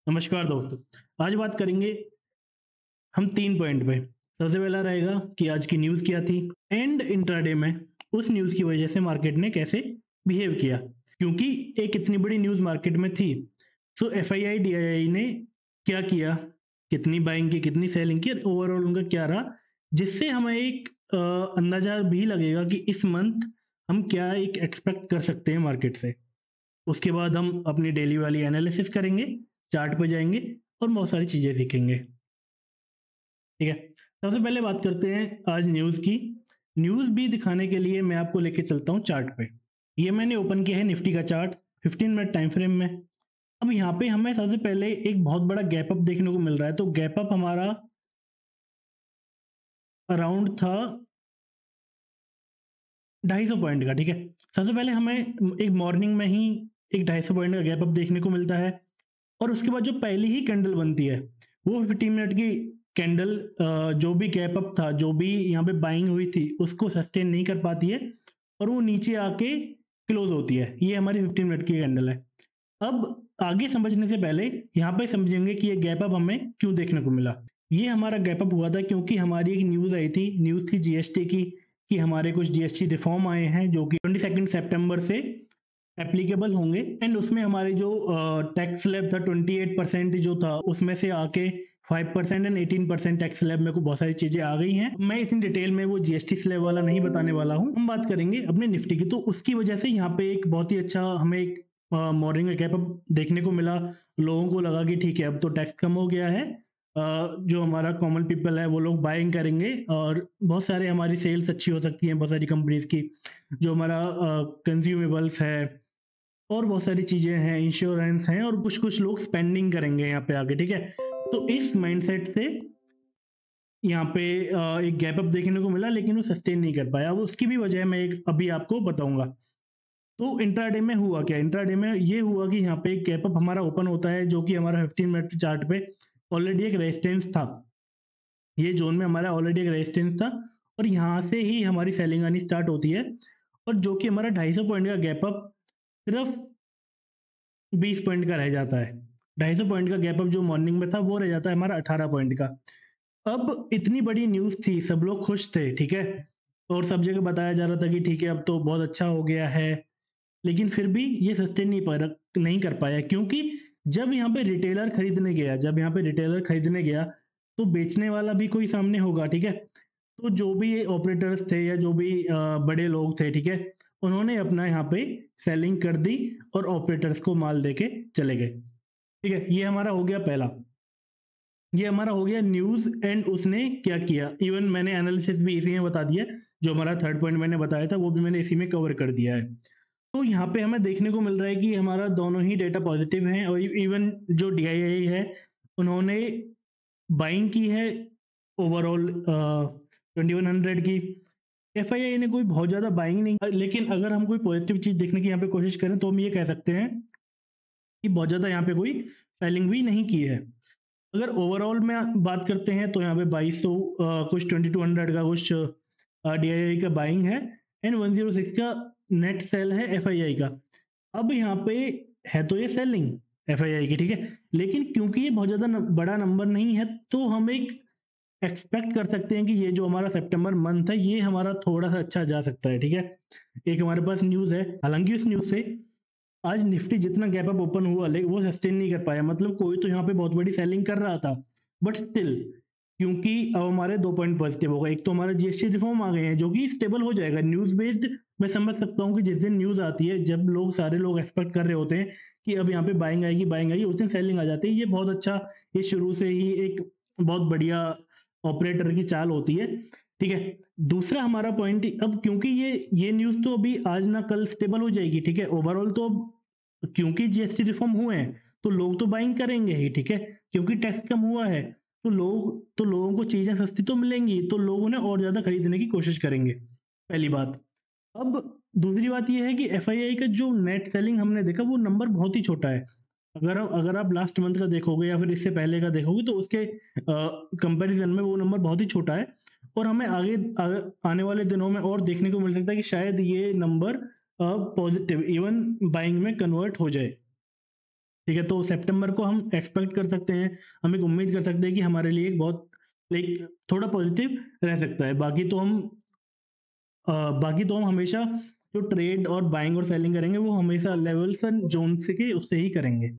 नमस्कार दोस्तों। आज बात करेंगे हम 3 पॉइंट पे। सबसे पहला रहेगा कि आज की न्यूज़ क्या थी एंड इंट्राडे में उस न्यूज़ की वजह से मार्केट ने कैसे बिहेव किया। क्योंकि एक इतनी बड़ी न्यूज़ मार्केट में थी, सो एफआईआई, डीआईआई ने क्या किया, कितनी बाइंग की, कितनी सेलिंग की और ओवरऑल उनका क्या रहा, जिससे हमें एक अंदाज़ा भी लगेगा कि इस मंथ हम क्या एक एक्सपेक्ट कर सकते हैं मार्केट से। उसके बाद हम अपनी डेली वाली एनालिसिस करेंगे, चार्ट पे जाएँगे और बहुत सारी चीज़ें सीखेंगे। ठीक है? सबसे पहले बात करते हैं आज न्यूज़ की। न्यूज़ भी दिखाने के लिए मैं आपको लेके चलता हूँ चार्ट पे। ये मैंने ओपन किया है निफ्टी का चार्ट 15 मिनट टाइम फ्रेम में। अब यहाँ पे हमें सबसे पहले एक बहुत बड़ा गैप अप देखने को मिल रहा है। तो गैप अप हमारा अराउंड था 250 पॉइंट का, ठीक है? सबसे पहले हमें एक मॉर्निंग में ही एक 250 पॉइंट का गैप अप देखने को मिलता है। और उसके बाद जो पहली ही कैंडल बनती है, वो 15 मिनट की कैंडल, जो भी गैप अप था, जो भी यहाँ पे बाइंग हुई थी, उसको सस्टेन नहीं कर पाती है और वो नीचे आके क्लोज होती है। ये हमारी 15 मिनट की कैंडल है। अब आगे समझने से पहले यहाँ पे समझेंगे कि ये गैप अप हमें क्यों देखने को मिला। ये हमारा गैप अप हुआ था क्योंकि हमारी एक न्यूज़ आई थी, न्यूज़ थी जीएसटी की, कि हमारे कुछ जीएसटी रिफॉर्म आए हैं जो कि 22 सितंबर से एप्लीकेबल होंगे। एंड उसमें हमारे जो टैक्स स्लैब था 28% जो था, उसमें से आके 5% एंड 18% टैक्स स्लैब में को बहुत सारी चीजें आ गई हैं। मैं इतनी डिटेल में वो जीएसटी स्लैब वाला नहीं बताने वाला हूँ। हम बात करेंगे अपने निफ्टी की। तो उसकी वजह से यहाँ पे एक बहुत ही अच्छा हमें एक मॉर्निंग में गैप अप देखने को मिला। लोगों को लगा कि ठीक है, अब तो टैक्स कम हो गया है, जो हमारा कॉमन पीपल है वो लोग बाइंग करेंगे और बहुत सारे हमारी सेल्स अच्छी हो सकती हैं बहुत सारी कंपनीज की। जो हमारा कंज्यूमेबल्स है और बहुत सारी चीजें हैं, इंश्योरेंस हैं और कुछ कुछ लोग स्पेंडिंग करेंगे यहाँ पे आके, ठीक है? तो इस माइंडसेट से यहाँ पे एक गैप अप देखने को मिला, लेकिन वो सस्टेन नहीं कर पाया। अब उसकी भी वजह मैं एक अभी आपको बताऊंगा। तो इंट्राडे में हुआ क्या? इंट्राडे में ये हुआ कि यहाँ पे एक गैप अप हमारा ओपन होता है, जो कि हमारा 15 मिनट चार्ट पे ऑलरेडी एक रेजिस्टेंस था। ये जोन में हमारा ऑलरेडी एक रेजिस्टेंस था और यहाँ से ही हमारी सेलिंग आनी स्टार्ट होती है। और जो कि हमारा 250 पॉइंट का गैप अप सिर्फ 20 पॉइंट का रह जाता है। 250 पॉइंट का गैप अप जो मॉर्निंग में था, वो रह जाता है हमारा 18 पॉइंट का। अब इतनी बड़ी न्यूज़ थी, सब लोग खुश थे, ठीक है? और सब जगह बताया जा रहा था कि ठीक है, अब तो बहुत अच्छा हो गया है। लेकिन फिर भी ये सस्टेन नहीं कर पाया, क्योंकि जब यहाँ पे रिटेलर खरीदने गया, तो बेचने वाला भी कोई सामने होगा, ठीक है? तो जो भी ऑपरेटर्स थे या जो भी बड़े लोग थे, ठीक है? उन्होंने अपना यहाँ पे सेलिंग कर दी और ऑपरेटर्स को माल देके चले गए। ठीक है? ये हमारा हो गया पहला। ये हमारा हो गया न्यूज़ एंड उसने क्या किया। इवन मैंने एनालिसिस भी इसी में बता दिया। जो हमारा थर्ड पॉइंट मैंने बताया था, वो भी मैंने इसी में कवर कर दिया है। तो यहाँ पे हमें देखने को मिल रहा है कि हमारा दोनों ही डेटा पॉजिटिव हैं और इवन जो डीआईआई है, उन्होंने बाइंग की है ओवरऑल 2100 की। एफआईआई ने कोई बहुत ज़्यादा बाइंग नहीं, लेकिन अगर हम कोई पॉजिटिव चीज़ देखने की यहाँ पे कोशिश करें, तो हम ये कह सकते हैं कि बहुत ज़्यादा यहाँ पे कोई सेलिंग भी नहीं की है। अगर ओवरऑल में बात करते हैं, तो यहाँ पे 2200 कुछ 2200 का कुछ डीआईआई का बाइंग है एंड 106 का नेट सेल है एफआईआई का। अब यहाँ पे है तो ये सेलिंग एफआईआई की, ठीक है? लेकिन क्योंकि ये बहुत ज़्यादा बड़ा नंबर नहीं है, तो हम एक एक्सपेक्ट कर सकते हैं कि ये जो हमारा सितंबर मंथ है, ये हमारा थोड़ा सा अच्छा जा सकता है, ठीक है? एक हमारे पास न्यूज़ है, हालांकि उस न्यूज़ से आज निफ्टी जितना गैप अप ओपन हुआ, लेकिन वो सस्टेन नहीं कर पाया। मतलब कोई तो यहाँ पे बहुत बड़ी सेलिंग कर रहा था, बट स्टिल, क्योंकि अब हमारे 2 पॉइंट पॉजिटिव हो गए। एक तो हमारा जीएसटी रिफॉर्म आ गए हैं, जो कि स्टेबल हो जाएगा न्यूज़ बेस्ड। मैं समझ सकता हूँ कि जिस दिन न्यूज़ आती है, जब लोग सारे लोग एक्सपेक्ट कर रहे होते हैं कि अब यहाँ पे बाइंग आएगी, उस दिन सेलिंग आ जाती है। ये बहुत अच्छा, ये शुरू से ही एक बहुत बढ़िया ऑपरेटर की चाल होती है, ठीक है? दूसरा हमारा पॉइंट, अब क्योंकि ये न्यूज़ तो अभी आज ना कल स्टेबल हो जाएगी, ठीक है? ओवरऑल तो क्योंकि जीएसटी रिफॉर्म हुए हैं, तो लोग तो बाइंग करेंगे ही, ठीक है? क्योंकि टैक्स कम हुआ है, तो लोगों को चीजें सस्ती तो मिलेंगी, तो लोग उन्हें और ज्यादा खरीदने की कोशिश करेंगे, पहली बात। अब दूसरी बात ये है कि एफआईआई का जो नेट सेलिंग हमने देखा, वो नंबर बहुत ही छोटा है। अगर आप लास्ट मंथ का देखोगे या फिर इससे पहले का देखोगे, तो उसके कंपैरिजन में वो नंबर बहुत ही छोटा है। और हमें आगे आने वाले दिनों में और देखने को मिल सकता है कि शायद ये नंबर पॉजिटिव इवन बाइंग में कन्वर्ट हो जाए। ठीक है, तो सितंबर को हम एक्सपेक्ट कर सकते हैं, हम एक उम्मीद कर सकते हैं कि हमारे लिए एक बहुत लाइक थोड़ा पॉजिटिव रह सकता है। बाकी तो हम हमेशा जो ट्रेड और बाइंग और सेलिंग करेंगे वो हमेशा लेवल्स एंड जोन से के उससे ही करेंगे।